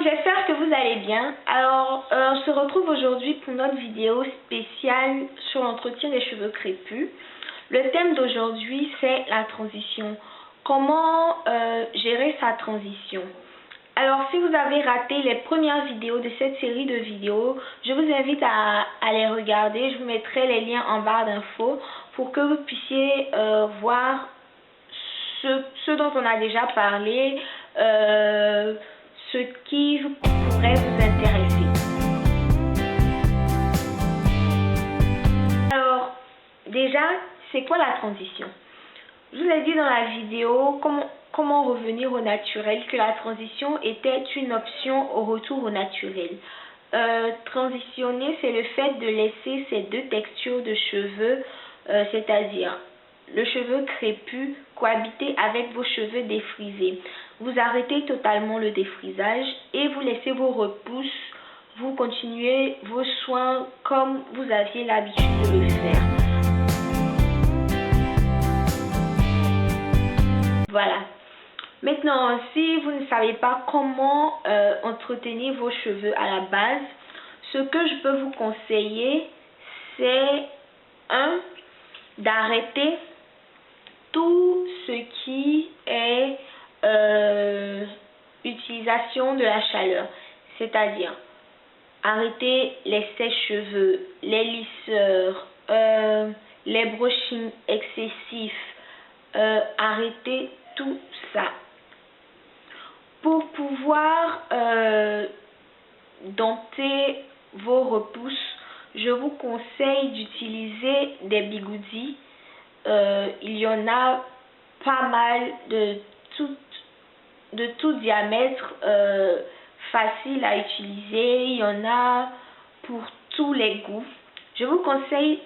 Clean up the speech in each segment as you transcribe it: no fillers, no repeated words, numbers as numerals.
j'espère que vous allez bien. Alors, on se retrouve aujourd'hui pour notre vidéo spéciale sur l'entretien des cheveux crépus. Le thème d'aujourd'hui, c'est la transition. Comment gérer sa transition? Alors, si vous avez raté les premières vidéos de cette série de vidéos, je vous invite à les regarder. Je vous mettrai les liens en barre d'infos pour que vous puissiez voir ce dont on a déjà parlé, ce qui pourrait vous intéresser. Alors, déjà, c'est quoi la transition? Je vous ai dit dans la vidéo comment revenir au naturel, que la transition était une option au retour au naturel. Transitionner, c'est le fait de laisser ces deux textures de cheveux, c'est-à-dire le cheveu crépus cohabiter avec vos cheveux défrisés. Vous arrêtez totalement le défrisage et vous laissez vos repousses, vous continuez vos soins comme vous aviez l'habitude de le faire. Voilà. Maintenant, si vous ne savez pas comment entretenir vos cheveux à la base, ce que je peux vous conseiller, c'est d'arrêter tout ce qui est utilisation de la chaleur, c'est-à-dire arrêter les sèche-cheveux, les lisseurs, les brushings excessifs, arrêter tout ça. Pour pouvoir dompter vos repousses, je vous conseille d'utiliser des bigoudis. Il y en a pas mal de tout diamètre, facile à utiliser. Il y en a pour tous les goûts. Je vous conseille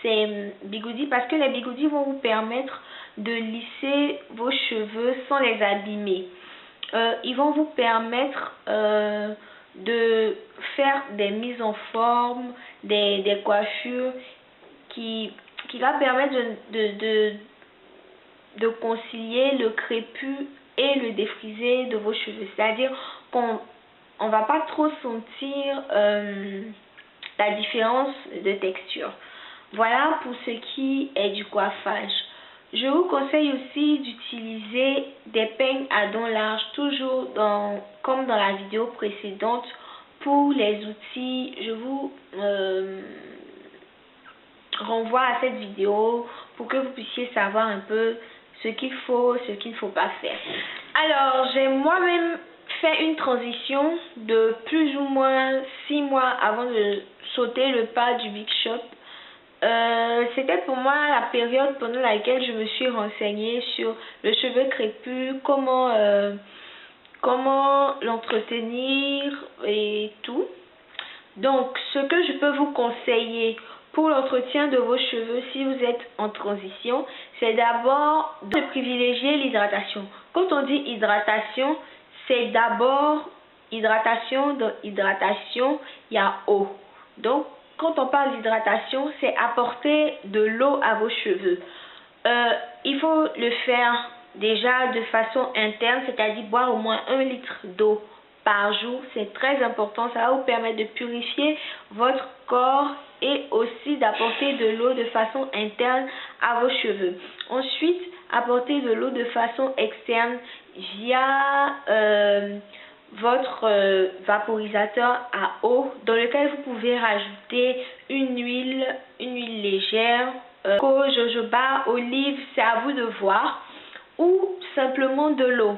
ces bigoudis parce que les bigoudis vont vous permettre de lisser vos cheveux sans les abîmer. Ils vont vous permettre de faire des mises en forme, des coiffures qui va permettre de concilier le crépus et le défrisé de vos cheveux. C'est-à-dire qu'on ne va pas trop sentir la différence de texture. Voilà pour ce qui est du coiffage. Je vous conseille aussi d'utiliser des peignes à dents larges, toujours comme dans la vidéo précédente. Pour les outils, je vous renvoie à cette vidéo pour que vous puissiez savoir un peu ce qu'il faut, ce qu'il ne faut pas faire. Alors, j'ai moi-même fait une transition de plus ou moins 6 mois avant de sauter le pas du Big Shop. C'était pour moi la période pendant laquelle je me suis renseignée sur le cheveu crépus, comment l'entretenir et tout. Donc, ce que je peux vous conseiller pour l'entretien de vos cheveux si vous êtes en transition, c'est d'abord de privilégier l'hydratation. Quand on dit hydratation, c'est d'abord hydratation. Dans hydratation, il y a eau. Donc, quand on parle d'hydratation, c'est apporter de l'eau à vos cheveux. Il faut le faire déjà de façon interne, c'est-à-dire boire au moins 1 litre d'eau par jour. C'est très important, ça va vous permettre de purifier votre corps et aussi d'apporter de l'eau de façon interne à vos cheveux. Ensuite, apporter de l'eau de façon externe via votre vaporisateur à eau, dans lequel vous pouvez rajouter une huile légère, coco, jojoba, olive, c'est à vous de voir, ou simplement de l'eau.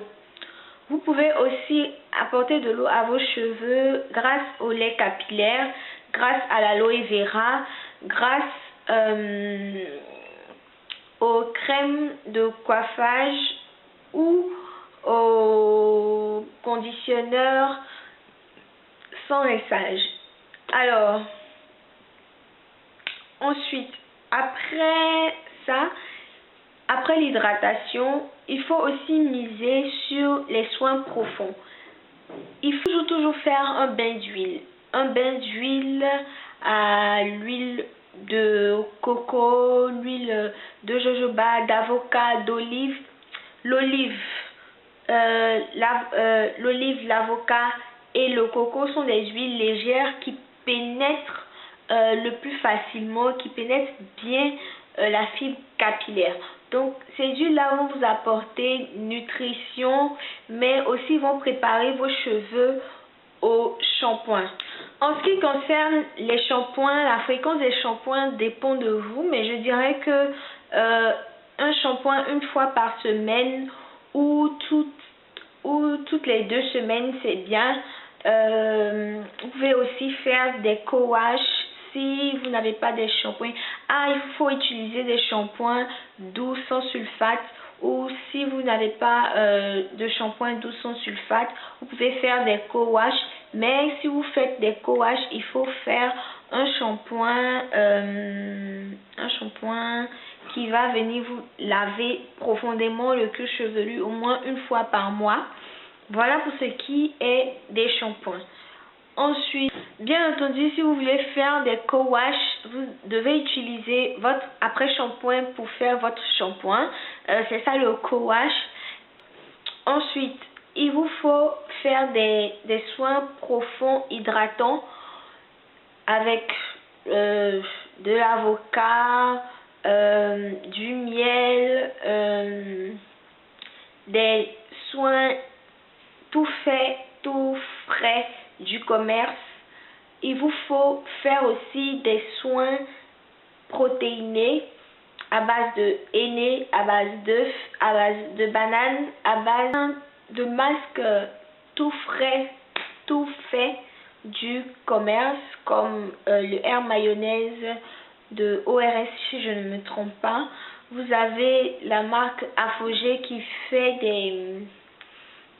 Vous pouvez aussi apporter de l'eau à vos cheveux grâce au lait capillaire, grâce à l'aloe vera, grâce aux crèmes de coiffage ou au conditionneur sans rinçage. Alors, ensuite, après l'hydratation, il faut aussi miser sur les soins profonds. Il faut toujours faire un bain d'huile. Un bain d'huile à l'huile de coco, l'huile de jojoba, d'avocat, d'olive. L'olive, l'avocat et le coco sont des huiles légères qui pénètrent le plus facilement, qui pénètrent bien la fibre capillaire. Donc ces huiles-là vont vous apporter nutrition, mais aussi vont préparer vos cheveux au shampoing. En ce qui concerne les shampoings, la fréquence des shampoings dépend de vous, mais je dirais que un shampoing une fois par semaine ou toutes les 2 semaines, c'est bien. Vous pouvez aussi faire des co-wash si vous n'avez pas des shampoings. Il faut utiliser des shampoings doux sans sulfate, ou si vous n'avez pas de shampoing doux sans sulfate, vous pouvez faire des co-wash. Mais si vous faites des co-wash, il faut faire un shampoing qui va venir vous laver profondément le cuir chevelu au moins une fois par mois. Voilà pour ce qui est des shampoings. Ensuite, bien entendu, si vous voulez faire des co-wash, vous devez utiliser votre après-shampoing pour faire votre shampoing. C'est ça le co-wash. Ensuite, il vous faut faire des soins profonds hydratants avec de l'avocat, du miel, des soins tout faits, tout frais du commerce. Il vous faut faire aussi des soins protéinés à base de henné, à base d'œufs, à base de bananes, à base de masques tout frais, tout fait du commerce, comme le Air Mayonnaise de ORS si je ne me trompe pas. Vous avez la marque Afogé qui fait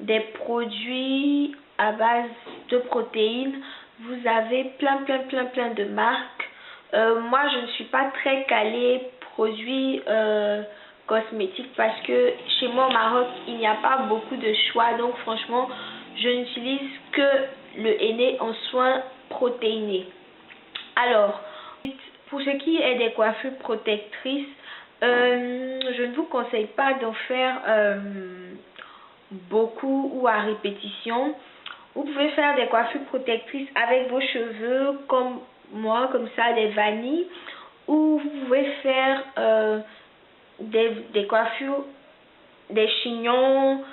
des produits à base de protéines. Vous avez plein de marques. Moi je ne suis pas très calée produits cosmétiques parce que chez moi au Maroc il n'y a pas beaucoup de choix, donc franchement je n'utilise que le henné en soins protéinés. Alors pour ce qui est des coiffures protectrices, je ne vous conseille pas d'en faire beaucoup ou à répétition. Vous pouvez faire des coiffures protectrices avec vos cheveux comme moi, comme ça, des vanilles, ou vous pouvez faire des coiffures, des chignons,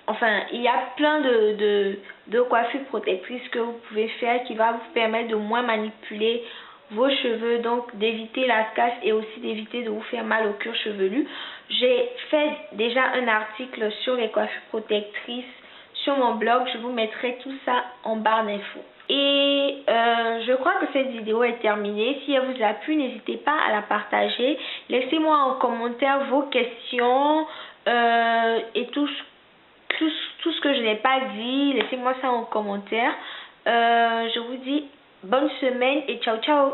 enfin il y a plein de coiffures protectrices que vous pouvez faire qui va vous permettre de moins manipuler vos cheveux, donc d'éviter la casse et aussi d'éviter de vous faire mal au cuir chevelu. J'ai fait déjà un article sur les coiffures protectrices sur mon blog, je vous mettrai tout ça en barre d'infos. Et je crois que cette vidéo est terminée. Si elle vous a plu, n'hésitez pas à la partager. Laissez-moi en commentaire vos questions et tout ce que je n'ai pas dit. Laissez-moi ça en commentaire. Je vous dis bonne semaine et ciao ciao.